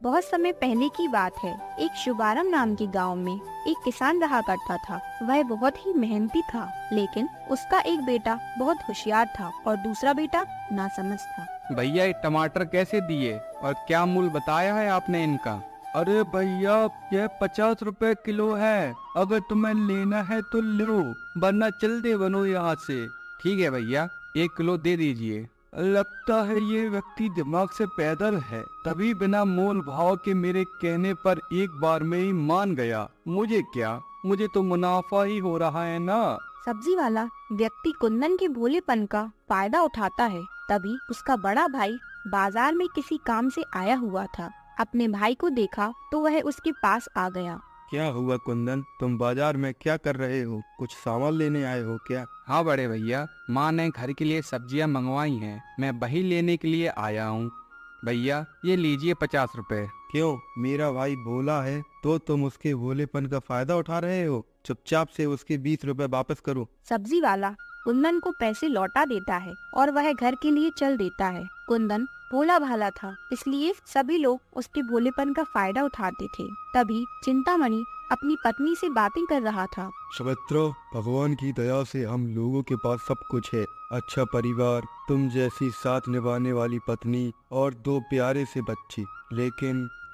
बहुत समय पहले की बात है। एक शुभारंभ नाम के गांव में एक किसान रहा करता था। वह बहुत ही मेहनती था, लेकिन उसका एक बेटा बहुत होशियार था और दूसरा बेटा नासमझ था। भैया ये टमाटर कैसे दिए और क्या मूल्य बताया है आपने इनका? अरे भैया, यह 50 रुपए किलो है। अगर तुम्हें लेना है तो लो, वरना चल दे बनो यहाँ से। ठीक है भैया, 1 किलो दे दीजिए। लगता है ये व्यक्ति दिमाग से पैदल है, तभी बिना मोल भाव के मेरे कहने पर एक बार में ही मान गया। मुझे क्या, मुझे तो मुनाफा ही हो रहा है ना। सब्जी वाला व्यक्ति कुंदन के भोलेपन का फायदा उठाता है। तभी उसका बड़ा भाई बाजार में किसी काम से आया हुआ था। अपने भाई को देखा तो वह उसके पास आ गया। क्या हुआ कुंदन, तुम बाजार में क्या कर रहे हो? कुछ सामान लेने आए हो क्या? हाँ बड़े भैया, माँ ने घर के लिए सब्जियाँ मंगवाई हैं, मैं वही लेने के लिए आया हूँ। भैया ये लीजिए 50 रुपए। क्यों, मेरा भाई भोला है तो तुम उसके भोलेपन का फायदा उठा रहे हो? चुपचाप से उसके 20 रुपए वापस करो। सब्जी वाला कुंदन को पैसे लौटा देता है और वह घर के लिए चल देता है। कुंदन भोला भाला था, इसलिए सभी लोग उसके भोलेपन का फायदा उठाते थे। तभी चिंतामणि अपनी पत्नी से बातें कर रहा था। सुमित्रा, भगवान की दया से हम लोगों के पास सब कुछ है। अच्छा परिवार, तुम जैसी साथ निभाने वाली पत्नी और 2 प्यारे से बच्चे।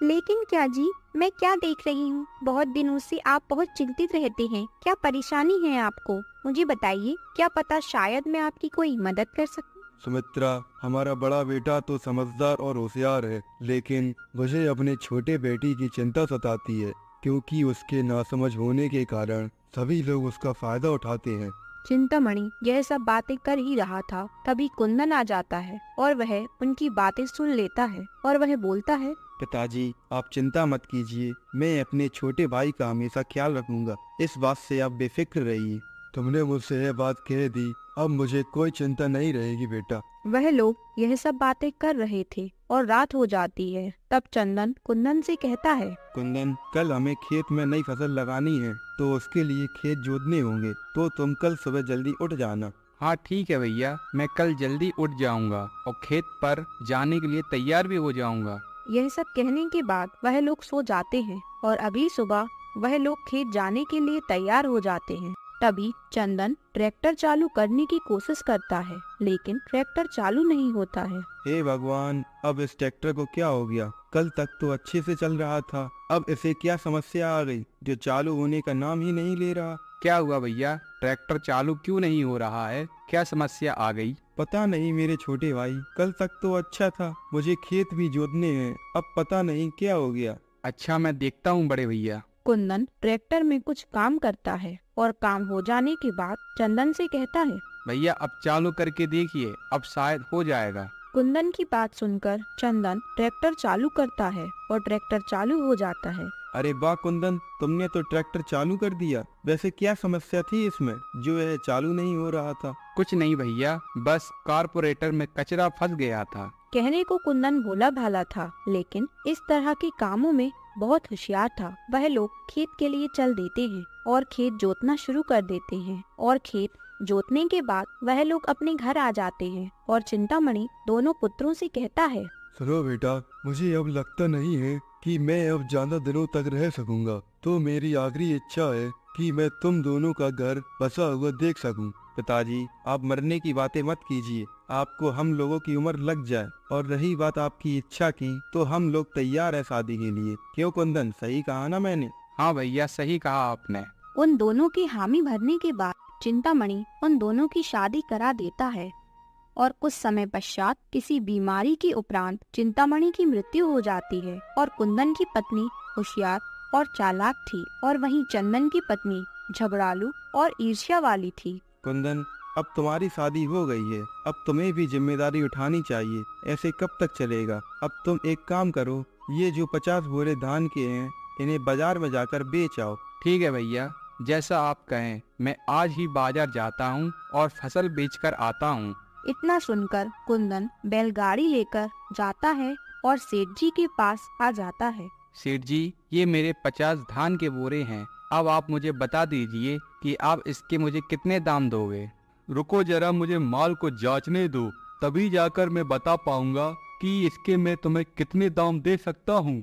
लेकिन क्या जी, मैं क्या देख रही हूँ? बहुत दिनों से आप बहुत चिंतित रहते हैं। क्या परेशानी है आपको? मुझे बताइए, क्या पता शायद मैं आपकी कोई मदद कर सकूं। सुमित्रा, हमारा बड़ा बेटा तो समझदार और होशियार है, लेकिन मुझे अपने छोटे बेटी की चिंता सताती है, क्योंकि उसके नासमझ होने के कारण सभी लोग उसका फायदा उठाते हैं। चिंतामणि यह सब बातें कर ही रहा था, तभी कुंदन आ जाता है और वह उनकी बातें सुन लेता है और वह बोलता है। पिताजी, आप चिंता मत कीजिए, मैं अपने छोटे भाई का हमेशा ख्याल रखूंगा। इस बात से आप बेफिक्र रहिए। तुमने मुझसे यह बात कह दी, अब मुझे कोई चिंता नहीं रहेगी बेटा। वह लोग यह सब बातें कर रहे थे और रात हो जाती है। तब चंदन कुंदन से कहता है। कुंदन, कल हमें खेत में नई फसल लगानी है, तो उसके लिए खेत जोतने होंगे, तो तुम कल सुबह जल्दी उठ जाना। हाँ ठीक है भैया, मैं कल जल्दी उठ जाऊंगा और खेत पर जाने के लिए तैयार भी हो जाऊंगा। यह सब कहने के बाद वह लोग सो जाते हैं और अगली सुबह वह लोग खेत जाने के लिए तैयार हो जाते हैं। तभी चंदन ट्रैक्टर चालू करने की कोशिश करता है, लेकिन ट्रैक्टर चालू नहीं होता है। हे भगवान, अब इस ट्रैक्टर को क्या हो गया? कल तक तो अच्छे से चल रहा था, अब इसे क्या समस्या आ गई जो चालू होने का नाम ही नहीं ले रहा? क्या हुआ भैया, ट्रैक्टर चालू क्यों नहीं हो रहा है? क्या समस्या आ गई? पता नहीं मेरे छोटे भाई, कल तक तो अच्छा था, मुझे खेत भी जोतने हैं, अब पता नहीं क्या हो गया। अच्छा मैं देखता हूँ बड़े भैया। कुंदन ट्रैक्टर में कुछ काम करता है और काम हो जाने के बाद चंदन से कहता है। भैया अब चालू करके देखिए, अब शायद हो जाएगा। कुंदन की बात सुनकर चंदन ट्रैक्टर चालू करता है और ट्रैक्टर चालू हो जाता है। अरे वाह कुंदन, तुमने तो ट्रैक्टर चालू कर दिया। वैसे क्या समस्या थी इसमें जो यह चालू नहीं हो रहा था? कुछ नहीं भैया, बस कारपोरेटर में कचरा फंस गया था। कहने को कुंदन भोला भाला था, लेकिन इस तरह के कामों में बहुत होशियार था। वह लोग खेत के लिए चल देते हैं और खेत जोतना शुरू कर देते हैं और खेत जोतने के बाद वह लोग अपने घर आ जाते हैं और चिंतामणि दोनों पुत्रों से कहता है। सुनो बेटा, मुझे अब लगता नहीं है कि मैं अब ज्यादा दिनों तक रह सकूंगा, तो मेरी आखिरी इच्छा है कि मैं तुम दोनों का घर बसा हुआ देख सकूं। पिताजी, आप मरने की बातें मत कीजिए, आपको हम लोगों की उम्र लग जाए। और रही बात आपकी इच्छा की, तो हम लोग तैयार है शादी के लिए। क्यों कुंदन, सही कहा ना मैंने? हाँ भैया, सही कहा आपने। उन दोनों की हामी भरने के बाद चिंतामणि उन दोनों की शादी करा देता है और कुछ समय पश्चात किसी बीमारी के उपरांत चिंतामणि की मृत्यु हो जाती है। और कुंदन की पत्नी होशियार और चालाक थी और वहीं चंदन की पत्नी झगड़ालू और ईर्ष्या वाली थी। कुंदन, अब तुम्हारी शादी हो गई है, अब तुम्हें भी जिम्मेदारी उठानी चाहिए। ऐसे कब तक चलेगा? अब तुम एक काम करो, ये जो 50 बोरे धान के हैं, इन्हें बाजार में जाकर बेच आओ। ठीक है भैया, जैसा आप कहें, मैं आज ही बाजार जाता हूँ और फसल बेचकर आता हूँ। इतना सुनकर कुंदन बैलगाड़ी लेकर जाता है और सेठ जी के पास आ जाता है। सेठ जी, ये मेरे 50 धान के बोरे हैं, अब आप मुझे बता दीजिए कि आप इसके मुझे कितने दाम दोगे। रुको जरा, मुझे माल को जांचने दो, तभी जाकर मैं बता पाऊंगा कि इसके मैं तुम्हें कितने दाम दे सकता हूँ।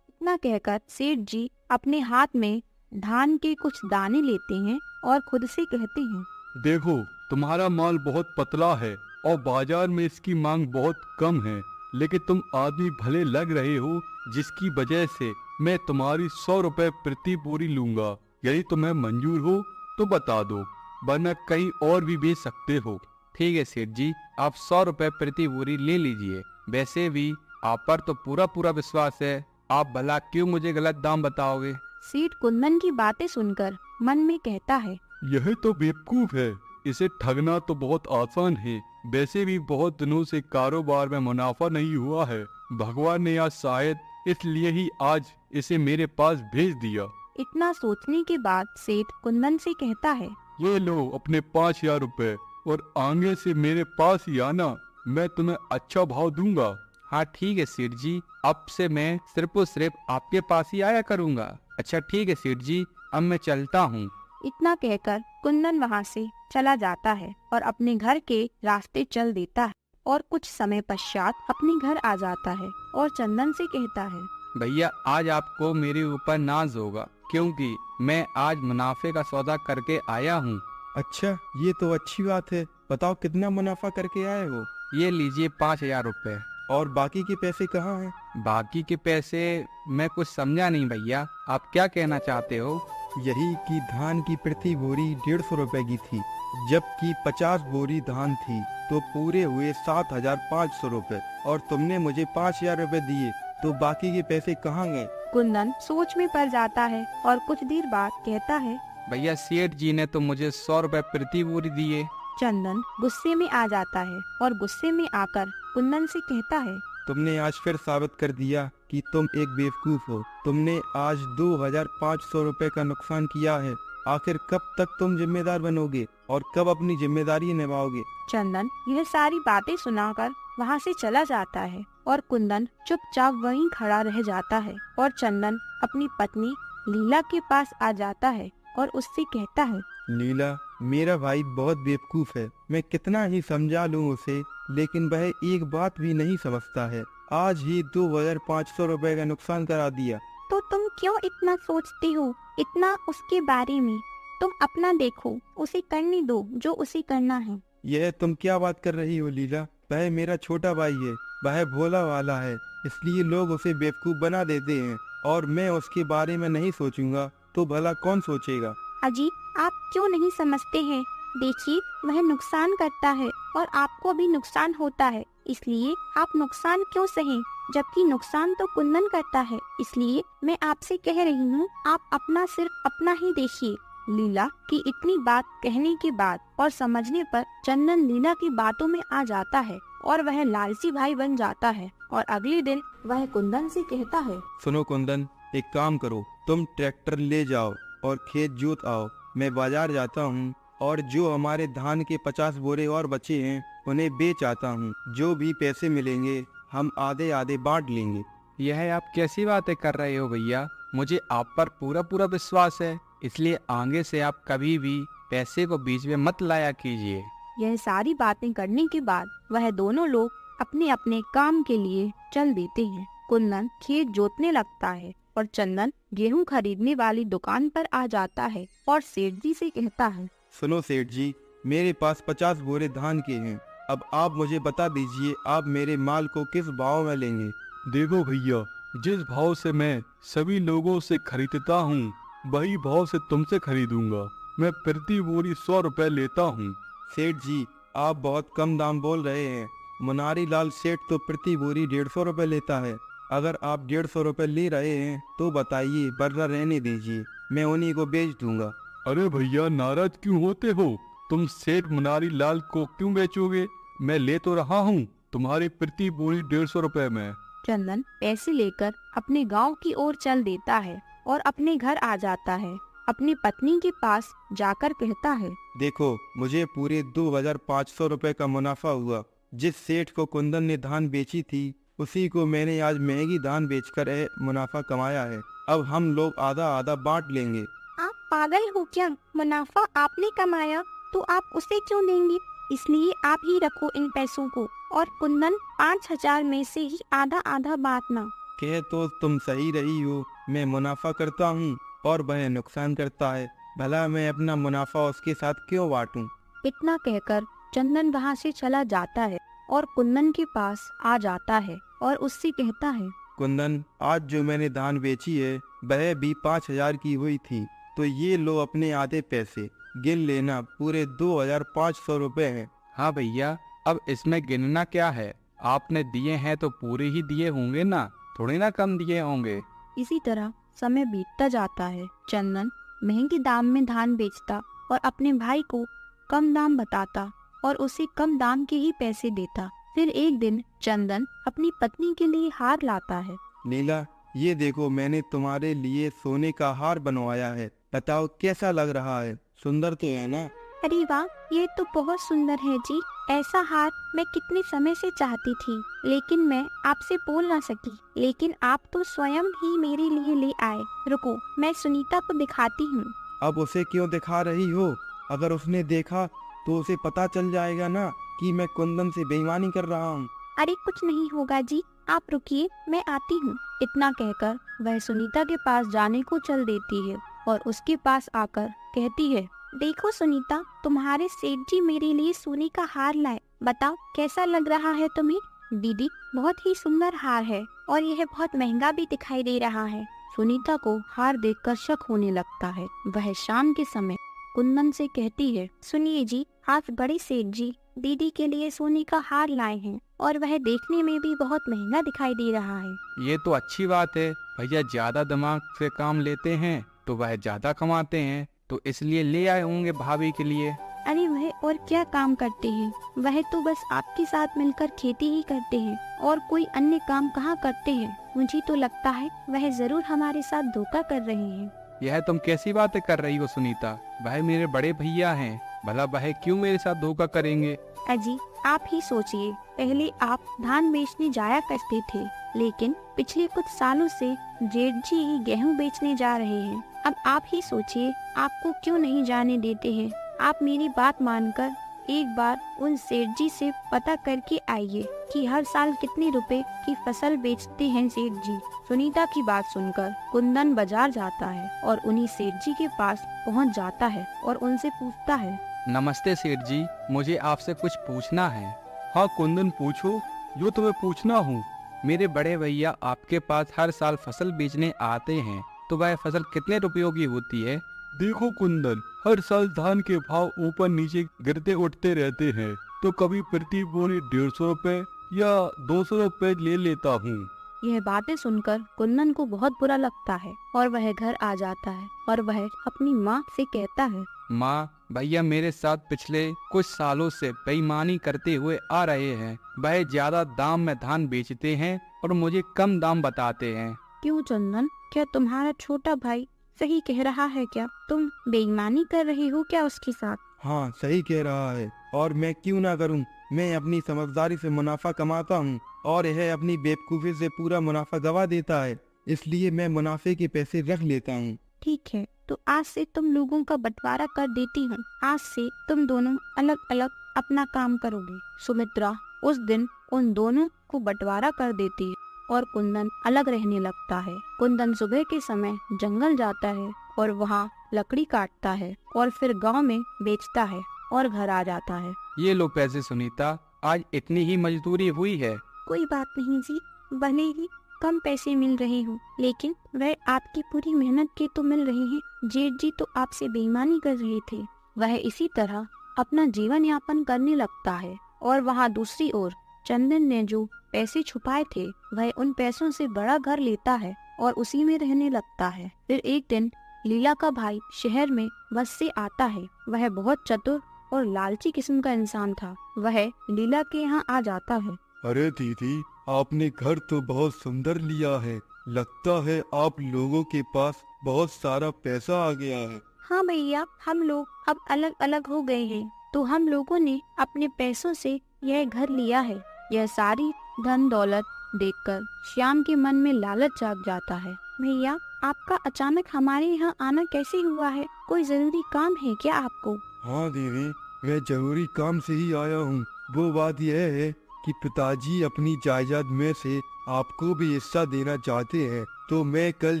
इतना कहकर सेठ जी अपने हाथ में धान के कुछ दाने लेते हैं और खुद से कहते हैं, देखो, तुम्हारा माल बहुत पतला है और बाजार में इसकी मांग बहुत कम है, लेकिन तुम आदमी भले लग रहे हो, जिसकी वजह से मैं तुम्हारी 100 रुपए प्रति बोरी लूंगा। यदि तुम्हें मंजूर हो तो बता दो, वरना कहीं और भी बेच सकते हो। ठीक है सेठ जी, आप 100 रुपए प्रति बोरी ले लीजिए। वैसे भी आप पर तो पूरा विश्वास है, आप भला क्यों मुझे गलत दाम बताओगे। सेठ कुंदन की बातें सुनकर मन में कहता है, यह तो बेवकूफ है, इसे ठगना तो बहुत आसान है। वैसे भी बहुत दिनों से कारोबार में मुनाफा नहीं हुआ है। भगवान ने आज शायद इसलिए ही आज इसे मेरे पास भेज दिया। इतना सोचने के बाद सेठ कुंदन से कहता है, ये लो अपने 5000 रुपए, और आगे से मेरे पास ही आना, मैं तुम्हें अच्छा भाव दूंगा। हाँ ठीक है सेठ जी, अब से मैं सिर्फ और सिर्फ आपके पास ही आया करूँगा। अच्छा ठीक है सेठ जी, अब मैं चलता हूँ। इतना कहकर कुंदन वहाँ से चला जाता है और अपने घर के रास्ते चल देता है और कुछ समय पश्चात अपने घर आ जाता है और चंदन से कहता है, भैया आज आपको मेरे ऊपर नाज होगा, क्योंकि मैं आज मुनाफे का सौदा करके आया हूँ। अच्छा, ये तो अच्छी बात है। बताओ कितना मुनाफा करके आए हो? ये लीजिए 5000 रुपए। और बाकी के पैसे कहाँ हैं? बाकी के पैसे मैं कुछ समझा नहीं भैया, आप क्या कहना चाहते हो। यही कि धान की प्रति बोरी 150 रुपए की थी, जबकि 50 बोरी धान थी, तो पूरे हुए 7500 रुपए, और तुमने मुझे 5000 रुपए दिए, तो बाकी के पैसे कहाँ गए? कुंदन सोच में पड़ जाता है और कुछ देर बाद कहता है, भैया सेठ जी ने तो मुझे 100 रुपए प्रति बोरी दिए। चंदन गुस्से में आ जाता है और गुस्से में आकर कुंदन से कहता है, तुमने आज फिर साबित कर दिया कि तुम एक बेवकूफ हो। तुमने आज 2500 रुपए का नुकसान किया है। आखिर कब तक तुम जिम्मेदार बनोगे और कब अपनी जिम्मेदारी निभाओगे? चंदन यह सारी बातें सुनाकर वहाँ से चला जाता है और कुंदन चुपचाप वहीं खड़ा रह जाता है और चंदन अपनी पत्नी लीला के पास आ जाता है और उससे कहता है, लीला, मेरा भाई बहुत बेवकूफ है। मैं कितना ही समझा लूं उसे, लेकिन वह एक बात भी नहीं समझता है। आज ही 2500 रुपए का नुकसान करा दिया। तो तुम क्यों इतना सोचते हो इतना उसके बारे में? तुम अपना देखो, उसे करने दो जो उसे करना है। यह तुम क्या बात कर रही हो लीला? वह मेरा छोटा भाई है, वह भोला वाला है, इसलिए लोग उसे बेवकूफ बना देते हैं, और मैं उसके बारे में नहीं सोचूंगा तो भला कौन सोचेगा? अजी, आप क्यों नहीं समझते हैं? देखिए, वह नुकसान करता है और आपको भी नुकसान होता है, इसलिए आप नुकसान क्यों सहें? जबकि नुकसान तो कुंदन करता है, इसलिए मैं आपसे कह रही हूँ, आप अपना सिर्फ अपना ही देखिए। लीला की इतनी बात कहने के बाद और समझने पर चंदन लीला की बातों में आ जाता है और वह लालची भाई बन जाता है और अगले दिन वह कुंदन से कहता है, सुनो कुंदन, एक काम करो, तुम ट्रैक्टर ले जाओ और खेत जोत आओ। मैं बाजार जाता हूँ और जो हमारे धान के 50 बोरे और बचे हैं उन्हें बेच आता हूँ। जो भी पैसे मिलेंगे हम आधे आधे बांट लेंगे। यह आप कैसी बातें कर रहे हो भैया, मुझे आप पर पूरा विश्वास है, इसलिए आगे से आप कभी भी पैसे को बीच में मत लाया कीजिए। यह सारी बातें करने के बाद वह दोनों लोग अपने अपने काम के लिए चल देते हैं। कुंदन खेत जोतने लगता है और चंदन गेहूं खरीदने वाली दुकान पर आ जाता है और सेठ जी से कहता है, सुनो सेठ जी, मेरे पास 50 बोरे धान के हैं। अब आप मुझे बता दीजिए, आप मेरे माल को किस भाव में लेंगे? देखो भैया, जिस भाव से मैं सभी लोगों से खरीदता हूँ वही भाव से तुमसे खरीदूंगा। मैं प्रति बोरी 100 रुपए लेता हूँ। सेठ जी, आप बहुत कम दाम बोल रहे हैं। मुनारी लाल सेठ तो प्रति बोरी 150 रुपए लेता है। अगर आप 150 रुपए ले रहे हैं तो बताइए, वरना रहने दीजिए, मैं उन्हीं को बेच दूंगा। अरे भैया, नाराज क्यों होते हो? तुम सेठ मुनारी लाल को क्यों बेचोगे? मैं ले तो रहा हूँ तुम्हारी प्रति बोरी 150 रुपए में। चंदन पैसे लेकर अपने गांव की ओर चल देता है और अपने घर आ जाता है। अपनी पत्नी के पास जाकर कहता है, देखो, मुझे पूरे 2500 रुपए का मुनाफा हुआ। जिस सेठ को कुंदन ने धान बेची थी उसी को मैंने आज महंगी धान बेचकर मुनाफा कमाया है। अब हम लोग आधा आधा बांट लेंगे। आप पागल हो क्या? मुनाफा आपने कमाया तो आप उसे क्यों देंगे? इसलिए आप ही रखो इन पैसों को और कुंदन 5000 में से ही आधा आधा बांटना। कह तो तुम सही रही हो, मैं मुनाफा करता हूँ और वह नुकसान करता है, भला मैं अपना मुनाफा उसके साथ क्यों बांटूं? इतना कहकर चंदन वहाँ से चला जाता है और कुंदन के पास आ जाता है और उससे कहता है, कुंदन, आज जो मैंने धान बेची है वह भी 5,000 की हुई थी, तो ये लो अपने आधे पैसे, गिन लेना, पूरे 2,500 रुपए हैं। हाँ भैया, अब इसमें गिनना क्या है, आपने दिए हैं तो पूरे ही दिए होंगे ना, थोड़ी ना कम दिए होंगे। इसी तरह समय बीतता जाता है। चंदन महंगे दाम में धान बेचता और अपने भाई को कम दाम बताता और उसे कम दाम के ही पैसे देता। फिर एक दिन चंदन अपनी पत्नी के लिए हार लाता है। नीला, ये देखो मैंने तुम्हारे लिए सोने का हार बनवाया है, बताओ कैसा लग रहा है, सुंदर तो है ना? अरे वाह, ये तो बहुत सुंदर है जी। ऐसा हार मैं कितने समय से चाहती थी, लेकिन मैं आपसे बोल ना सकी। लेकिन आप तो स्वयं ही मेरे लिए ले आए। रुको, मैं सुनीता को दिखाती हूँ। अब उसे क्यों दिखा रही हो? अगर उसने देखा तो उसे पता चल जाएगा ना कि मैं कुंदन से बेईमानी कर रहा हूँ। अरे कुछ नहीं होगा जी, आप रुकिए, मैं आती हूँ। इतना कहकर वह सुनीता के पास जाने को चल देती है और उसके पास आकर कहती है, देखो सुनीता, तुम्हारे सेठ जी मेरे लिए सोने का हार लाए, बताओ कैसा लग रहा है तुम्हें? दीदी, बहुत ही सुंदर हार है और यह बहुत महंगा भी दिखाई दे रहा है। सुनीता को हार देखकर शक होने लगता है। वह शाम के समय कुंदन से कहती है, सुनिए जी, आज बड़े सेठ जी दीदी के लिए सोने का हार लाए हैं और वह देखने में भी बहुत महंगा दिखाई दे रहा है। ये तो अच्छी बात है, भैया ज्यादा दिमाग से काम लेते हैं तो वह ज्यादा कमाते हैं, तो इसलिए ले आए होंगे भाभी के लिए। अरे वह और क्या काम करते हैं, वह तो बस आपके साथ मिलकर खेती ही करते हैं और कोई अन्य काम कहाँ करते हैं। मुझे तो लगता है वह जरूर हमारे साथ धोखा कर रहे हैं। यह तुम कैसी बातें कर रही हो सुनीता, वह मेरे बड़े भैया हैं, भला वह क्यों मेरे साथ धोखा करेंगे? अजी, आप ही सोचिए, पहले आप धान बेचने जाया करते थे, लेकिन पिछले कुछ सालों से जेठ जी ही गेहूं बेचने जा रहे हैं। अब आप ही सोचिए, आपको क्यों नहीं जाने देते हैं। आप मेरी बात मानकर एक बार उन सेठ जी से पता करके आइए कि हर साल कितने रुपए की फसल बेचते हैं सेठ जी। सुनीता की बात सुनकर कुंदन बाजार जाता है और उन्हीं सेठ जी के पास पहुंच जाता है और उनसे पूछता है, नमस्ते सेठ जी, मुझे आपसे कुछ पूछना है। हाँ कुंदन, पूछो जो तुम्हें पूछना हो। मेरे बड़े भैया आपके पास हर साल फसल बेचने आते हैं, तो वह फसल कितने रुपयों की होती है? देखो कुंदन, हर साल धान के भाव ऊपर नीचे गिरते उठते रहते हैं, तो कभी प्रति बोरी 150 रुपए या 200 रुपए ले लेता हूँ। यह बातें सुनकर कुंदन को बहुत बुरा लगता है और वह घर आ जाता है और वह अपनी माँ से कहता है, माँ, भैया मेरे साथ पिछले कुछ सालों से बेईमानी करते हुए आ रहे हैं। वह ज्यादा दाम में धान बेचते हैं और मुझे कम दाम बताते हैं। क्यों चंदन, क्या तुम्हारा छोटा भाई सही कह रहा है क्या? तुम बेईमानी कर रही हो क्या उसके साथ? हाँ, सही कह रहा है, और मैं क्यों ना करूं। मैं अपनी समझदारी से मुनाफा कमाता हूँ और यह अपनी बेवकूफी से पूरा मुनाफा गवा देता है, इसलिए मैं मुनाफे के पैसे रख लेता हूँ। ठीक है, तो आज से तुम लोगों का बंटवारा कर देती हूँ। आज से तुम दोनों अलग अलग अपना काम करोगे। सुमित्रा उस दिन उन दोनों को बंटवारा कर देती है और कुंदन अलग रहने लगता है। कुंदन सुबह के समय जंगल जाता है और वहाँ लकड़ी काटता है और फिर गांव में बेचता है और घर आ जाता है। ये लो पैसे सुनीता, आज इतनी ही मजदूरी हुई है। कोई बात नहीं जी, भले ही कम पैसे मिल रहे हो, लेकिन वह आपकी पूरी मेहनत के तो मिल रहे हैं। जेठ जी तो आपसे बेईमानी कर रहे थे। वह इसी तरह अपना जीवन यापन करने लगता है और वहाँ दूसरी ओर चंदन ने जो पैसे छुपाए थे वह उन पैसों से बड़ा घर लेता है और उसी में रहने लगता है। फिर एक दिन लीला का भाई शहर में बस से आता है। वह बहुत चतुर और लालची किस्म का इंसान था। वह लीला के यहाँ आ जाता है। अरे दीदी, आपने घर तो बहुत सुंदर लिया है, लगता है आप लोगों के पास बहुत सारा पैसा आ गया है। हाँ भैया, हम लोग अब अलग अलग हो गए हैं, तो हम लोगों ने अपने पैसों से यह घर लिया है। यह सारी धन दौलत देखकर श्याम के मन में लालच जाग जाता है। भैया, आपका अचानक हमारे यहाँ आना कैसे हुआ है? कोई जरूरी काम है क्या आपको? हाँ दीदी, मैं जरूरी काम से ही आया हूँ। वो बात यह है कि पिताजी अपनी जायदाद में से आपको भी हिस्सा देना चाहते हैं, तो मैं कल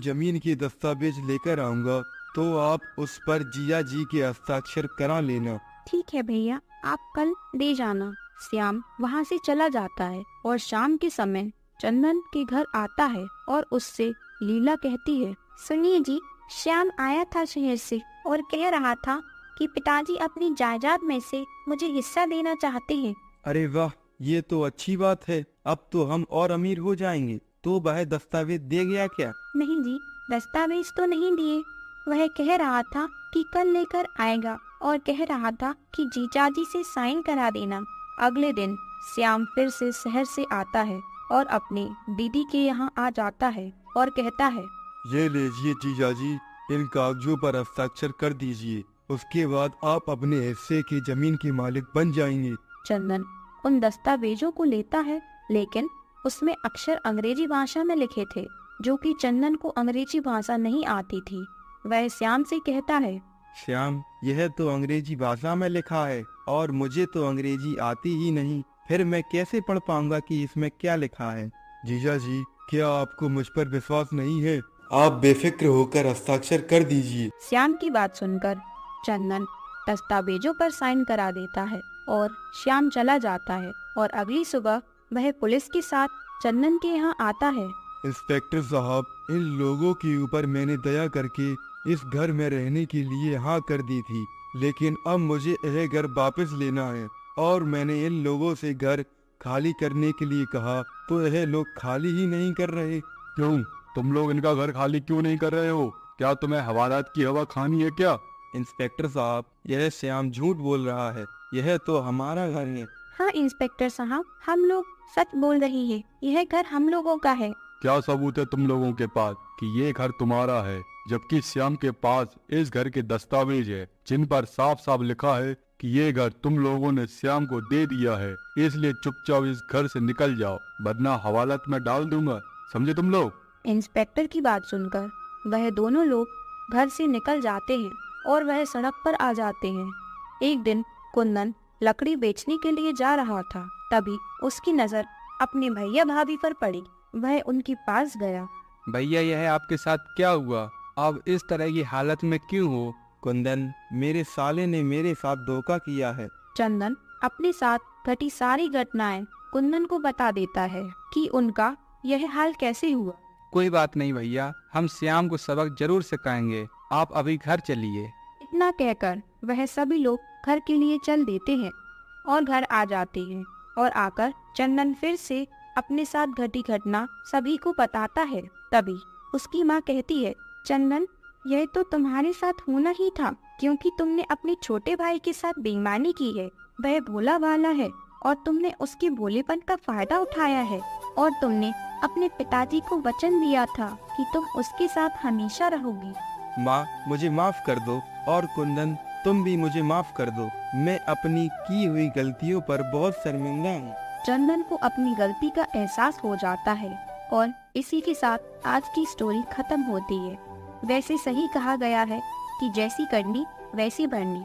जमीन के दस्तावेज लेकर आऊंगा, तो आप उस पर जिया जी के हस्ताक्षर करा लेना। ठीक है भैया, आप कल दे जाना। श्याम वहाँ से चला जाता है और शाम के समय चंदन के घर आता है और उससे लीला कहती है, सुनिए जी, श्याम आया था शहर से और कह रहा था कि पिताजी अपनी जायदाद में से मुझे हिस्सा देना चाहते हैं। अरे वाह, ये तो अच्छी बात है। अब तो हम और अमीर हो जाएंगे। तो वह दस्तावेज दे गया क्या? नहीं जी, दस्तावेज तो नहीं दिए। वह कह रहा था कि कल लेकर आएगा और कह रहा था कि जीजाजी से साइन करा देना। अगले दिन श्याम फिर से शहर से आता है और अपनी दीदी के यहाँ आ जाता है और कहता है, ये लीजिए जीजाजी, इन कागजों पर हस्ताक्षर कर दीजिए। उसके बाद आप अपने हिस्से की जमीन के मालिक बन जाएंगे। चंदन उन दस्तावेजों को लेता है, लेकिन उसमें अक्षर अंग्रेजी भाषा में लिखे थे, जो कि चंदन को अंग्रेजी भाषा नहीं आती थी। वह श्याम से कहता है, श्याम, यह तो अंग्रेजी भाषा में लिखा है और मुझे तो अंग्रेजी आती ही नहीं, फिर मैं कैसे पढ़ पाऊंगा कि इसमें क्या लिखा है? जीजाजी, क्या आपको मुझ पर विश्वास नहीं है? आप बेफिक्र होकर हस्ताक्षर कर दीजिए। श्याम की बात सुनकर चंदन दस्तावेजों पर साइन करा देता है और श्याम चला जाता है और अगली सुबह वह पुलिस के साथ चंदन के यहाँ आता है। इंस्पेक्टर साहब, इन लोगों के ऊपर मैंने दया करके इस घर में रहने के लिए हाँ कर दी थी, लेकिन अब मुझे यह घर वापस लेना है और मैंने इन लोगों से घर खाली करने के लिए कहा, तो यह लोग खाली ही नहीं कर रहे। क्यों? तुम लोग इनका घर खाली क्यों नहीं कर रहे हो? क्या तुम्हें हवालात की हवा खानी है क्या? इंस्पेक्टर साहब, यह श्याम झूठ बोल रहा है। यह तो हमारा घर है। हाँ इंस्पेक्टर साहब, हम लोग सच बोल रही है। यह घर हम लोगों का है। क्या सबूत है तुम लोगों के पास कि ये घर तुम्हारा है, जबकि श्याम के पास इस घर के दस्तावेज है जिन पर साफ साफ लिखा है कि ये घर तुम लोगों ने श्याम को दे दिया है। इसलिए चुपचाप इस घर से निकल जाओ, वरना हवालात में डाल दूंगा। समझे तुम लोग? इंस्पेक्टर की बात सुनकर वह दोनों लोग घर से निकल जाते हैं और वह सड़क पर आ जाते हैं। एक दिन कुंदन लकड़ी बेचने के लिए जा रहा था, तभी उसकी नजर अपने भैया भाभी पर पड़ी। वह उनके पास गया। भैया, यह आपके साथ क्या हुआ? आप इस तरह की हालत में क्यों हो? कुंदन, मेरे साले ने मेरे साथ धोखा किया है। चंदन अपने साथ घटी सारी घटनाएं कुंदन को बता देता है कि उनका यह हाल कैसे हुआ। कोई बात नहीं भैया, हम श्याम को सबक जरूर सिखाएंगे। आप अभी घर चलिए। इतना कहकर वह सभी लोग घर के लिए चल देते हैं और घर आ जाते हैं और आकर चंदन फिर से अपने साथ घटी घटना सभी को बताता है। तभी उसकी माँ कहती है, चंदन, यह तो तुम्हारे साथ होना ही था, क्योंकि तुमने अपने छोटे भाई के साथ बेईमानी की है। वह भोला भाला है और तुमने उसके भोलेपन का फायदा उठाया है और तुमने अपने पिताजी को वचन दिया था कि तुम उसके साथ हमेशा रहोगी। माँ, मुझे माफ कर दो, और कुंदन, तुम भी मुझे माफ कर दो। मैं अपनी की हुई गलतियों पर बहुत शर्मिंदा हूँ। चंदन को अपनी गलती का एहसास हो जाता है और इसी के साथ आज की स्टोरी खत्म होती है। वैसे सही कहा गया है कि जैसी करनी वैसी भरनी।